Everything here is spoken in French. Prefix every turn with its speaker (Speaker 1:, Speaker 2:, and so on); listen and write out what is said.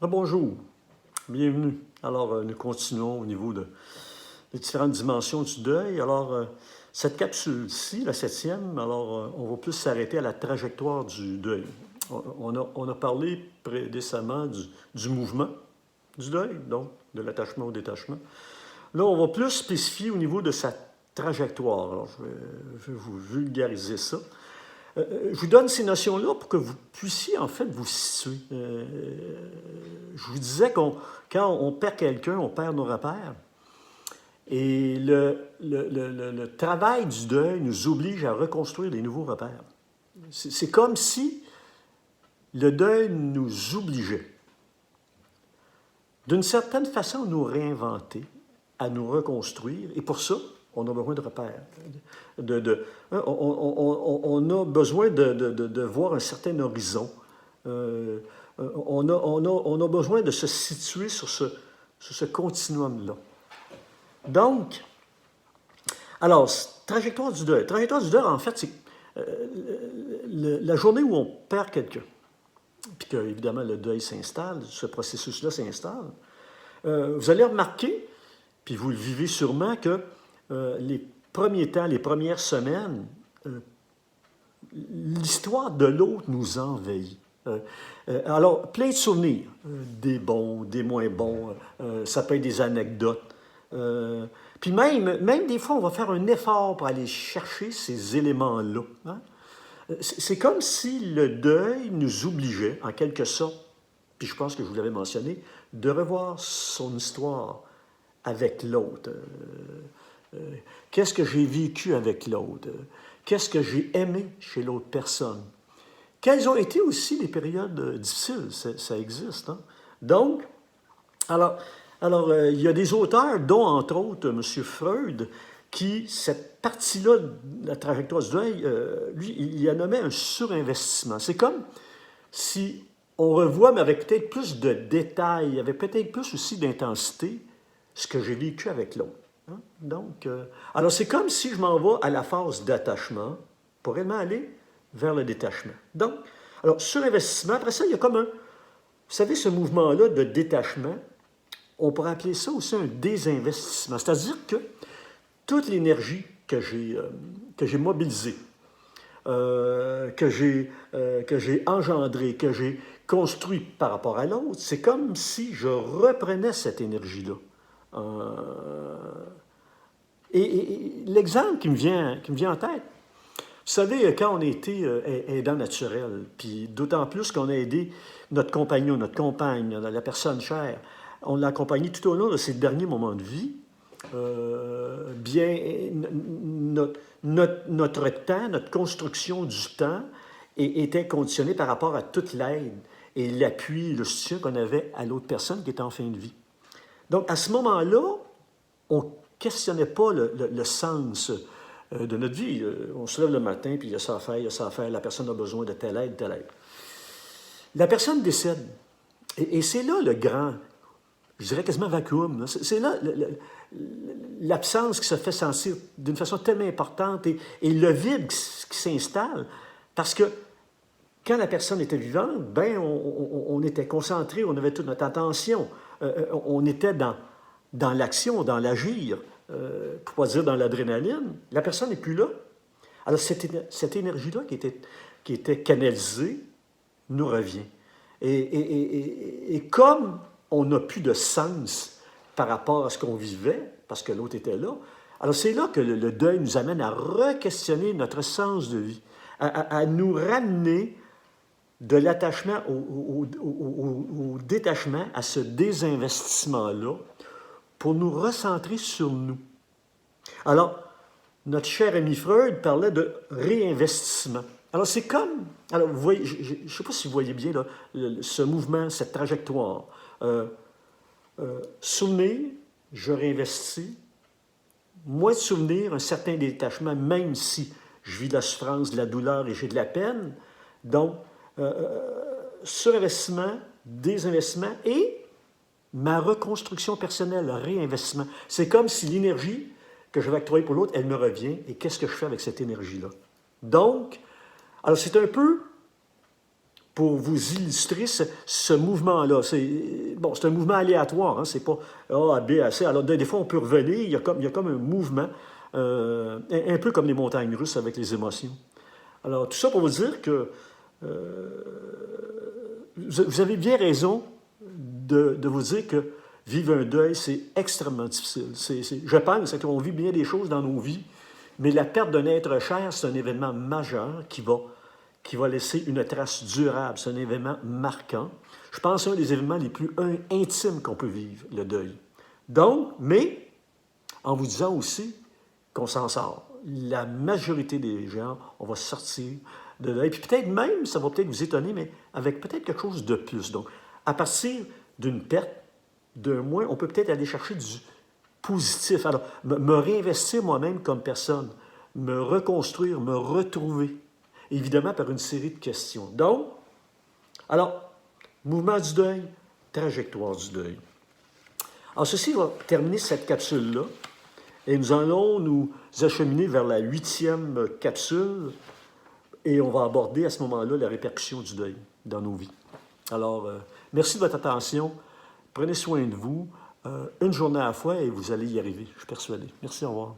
Speaker 1: Bonjour, bienvenue. Alors, nous continuons au niveau des différentes dimensions du deuil. Alors, cette capsule-ci, la septième, alors, on va plus s'arrêter à la trajectoire du deuil. On a parlé précédemment du mouvement du deuil, donc de l'attachement au détachement. Là, on va plus spécifier au niveau de sa trajectoire. Alors, je vais vous vulgariser ça. Je vous donne ces notions-là pour que vous puissiez, en fait, vous situer. Je vous disais quand on perd quelqu'un, on perd nos repères. Et le travail du deuil nous oblige à reconstruire des nouveaux repères. C'est comme si le deuil nous obligeait, d'une certaine façon, à nous réinventer, à nous reconstruire. Et pour ça, on a besoin de repères. On a besoin de voir un certain horizon. On a besoin de se situer sur ce continuum-là. Donc, alors, trajectoire du deuil. Trajectoire du deuil, en fait, c'est la journée où on perd quelqu'un, puis qu'évidemment le deuil s'installe, ce processus-là s'installe. Vous allez remarquer, puis vous le vivez sûrement, que les premiers temps, les premières semaines, l'histoire de l'autre nous envahit. Alors, plein de souvenirs, des bons, des moins bons, ça peut être des anecdotes. Puis même des fois, on va faire un effort pour aller chercher ces éléments-là. Hein? C'est comme si le deuil nous obligeait, en quelque sorte, puis je pense que je vous l'avais mentionné, de revoir son histoire avec l'autre. Qu'est-ce que j'ai vécu avec l'autre? Qu'est-ce que j'ai aimé chez l'autre personne? Quelles ont été aussi les périodes difficiles? Ça existe. Hein? Donc, alors il y a des auteurs, dont entre autres M. Freud, qui, cette partie-là de la trajectoire du deuil, lui, il y a nommé un surinvestissement. C'est comme si on revoit, mais avec peut-être plus de détails, avec peut-être plus aussi d'intensité, ce que j'ai vécu avec l'autre. Hein? Donc, alors c'est comme si je m'en vais à la phase d'attachement pour réellement aller vers le détachement. Donc, alors, surinvestissement, après ça, il y a comme un, vous savez, ce mouvement-là de détachement, on pourrait appeler ça aussi un désinvestissement. C'est-à-dire que toute l'énergie que j'ai mobilisée, que j'ai engendrée, que j'ai construite par rapport à l'autre, c'est comme si je reprenais cette énergie-là. Et l'exemple qui me vient en tête, vous savez, quand on a été aidant naturel, puis d'autant plus qu'on a aidé notre compagnon, notre compagne, la personne chère, on l'a accompagné tout au long de ses derniers moments de vie, bien, notre temps, notre construction du temps était conditionnée par rapport à toute l'aide et l'appui, le soutien qu'on avait à l'autre personne qui était en fin de vie. Donc, à ce moment-là, on ne questionnait pas le sens de notre vie. On se lève le matin, puis il y a ça à faire, il y a ça à faire, la personne a besoin de telle aide, telle aide. La personne décède. Et c'est là le grand, je dirais quasiment vacuum. C'est là l'absence qui se fait sentir d'une façon tellement importante et le vide qui s'installe. Parce que quand la personne était vivante, ben on était concentré, on avait toute notre attention. On était dans l'action, dans l'agir, pour pas dire dans l'adrénaline. La personne n'est plus là. Alors cette énergie-là qui était canalisée nous revient. Et comme on n'a plus de sens par rapport à ce qu'on vivait, parce que l'autre était là, alors c'est là que le deuil nous amène à re-questionner notre sens de vie, à nous ramener de l'attachement au détachement, à ce désinvestissement-là, pour nous recentrer sur nous. Alors, notre cher ami Freud parlait de réinvestissement. Alors, c'est comme... Alors, vous voyez, je ne sais pas si vous voyez bien là, ce mouvement, cette trajectoire. Souvenir, je réinvestis. Moins de souvenirs, un certain détachement, même si je vis de la souffrance, de la douleur et j'ai de la peine. Donc, surinvestissement, désinvestissement et ma reconstruction personnelle, réinvestissement. C'est comme si l'énergie que je vais octroyer pour l'autre, elle me revient. Et qu'est-ce que je fais avec cette énergie-là? Donc, alors c'est un peu pour vous illustrer ce mouvement-là. Bon, c'est un mouvement aléatoire, hein, c'est pas A à B à C. Alors, des fois, on peut revenir, il y a comme un mouvement, un peu comme les montagnes russes avec les émotions. Alors, tout ça pour vous dire que vous avez bien raison de vous dire que vivre un deuil, c'est extrêmement difficile. Je pense qu'on vit bien des choses dans nos vies, mais la perte d'un être cher, c'est un événement majeur qui va laisser une trace durable. C'est un événement marquant. Je pense que c'est un des événements les plus intimes qu'on peut vivre, le deuil. Donc, mais en vous disant aussi qu'on s'en sort. La majorité des gens, on va sortir de là. Et puis peut-être même, ça va peut-être vous étonner, mais avec peut-être quelque chose de plus. Donc, à partir d'une perte, d'un moins, on peut peut-être aller chercher du positif. Alors, me réinvestir moi-même comme personne, me reconstruire, me retrouver, évidemment par une série de questions. Donc, alors, mouvement du deuil, trajectoire du deuil. Alors, ceci va terminer cette capsule-là. Et nous allons nous acheminer vers la 8e capsule et on va aborder à ce moment-là la répercussion du deuil dans nos vies. Alors, merci de votre attention. Prenez soin de vous. Une journée à la fois et vous allez y arriver, je suis persuadé. Merci, au revoir.